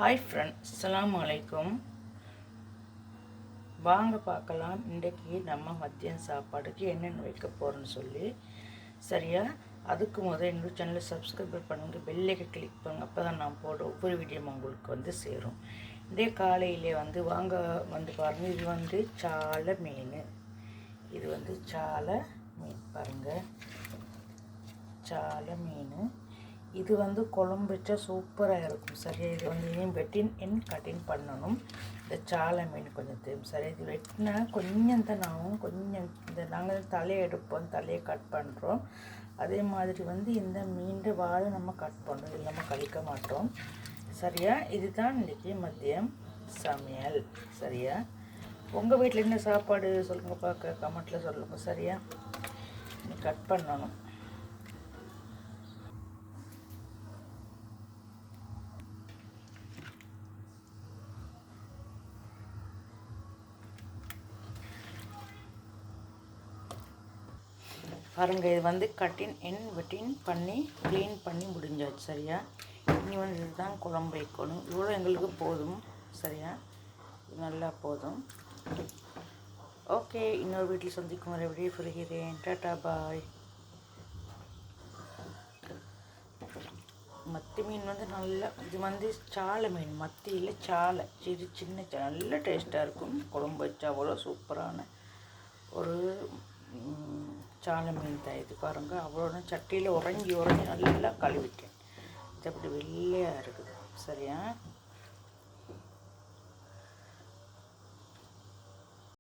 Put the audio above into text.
Hi friends, அஸ்ஸலாமு அலைக்கும். வாங்க பார்க்கலாம் இன்றைக்கி நம்ம மதியம் சாப்பாடுக்கு என்னென்ன வைக்க போகிறோன்னு சொல்லி. சரியா? அதுக்கு முதல் என்னோட சேனலை சப்ஸ்கிரைப் பண்ணுங்கள், பெல்லைக்கை கிளிக் பண்ணுங்கள். அப்போ தான் நான் போடுற ஒவ்வொரு வீடியோ உங்களுக்கு சேரும். இதே காலையிலே வாங்க பாருங்கள். இது சாலை மீன். இது சாலை மீன் பாருங்கள், சாலை மீன். இது குழம்பு வச்சா சூப்பராக இருக்கும். சரியா? இது இனியும் வெட்டின் கட்டின் பண்ணணும். இந்த சாலை மீன் கொஞ்சம் தெரியும். சரி, இது வெட்டினா கொஞ்சம் தான் ஆகும். கொஞ்சம் நாங்கள் தலையை எடுப்போம், தலையை கட் பண்ணுறோம். அதே மாதிரி இந்த மீன் வாழை நம்ம கட் பண்ணுறோம், இது நம்ம கழிக்க மாட்டோம். சரியா? இதுதான் இன்றைக்கி மதியம் சமையல். சரியா? உங்கள் வீட்டில் என்ன சாப்பாடு சொல்லுங்கள் பார்க்க, கமெண்ட்டில் சொல்லுங்கள். சரியா? கட் பண்ணணும். பாருங்க, இது கட்டின் வெட்டின் பண்ணி க்ளீன் பண்ணி முடிஞ்சாச்சு. சரியா? இனி இதுதான் குழம்பு வைக்கணும். இவ்வளோ எங்களுக்கு போதும். சரியா? இது நல்லா போதும். ஓகே, இன்னொரு வீட்டில் சந்திக்கும் வரை விடையே புரிகிறேன். டாட்டா பாய். மத்தி மீன் நல்லா, இது சாலை மீன், மத்தியில் சாலை, சின்ன நல்ல டேஸ்ட்டாக இருக்கும். குழம்பு வச்சா அவ்வளோ சூப்பரான ஒரு சாலை மீன் தான் இது. பாருங்கள், அவ்வளோ சட்டியில் உறைஞ்சி நல்லா கழுவிட்டேன். இது அப்படி வெள்ளையாக இருக்குது. சரியா?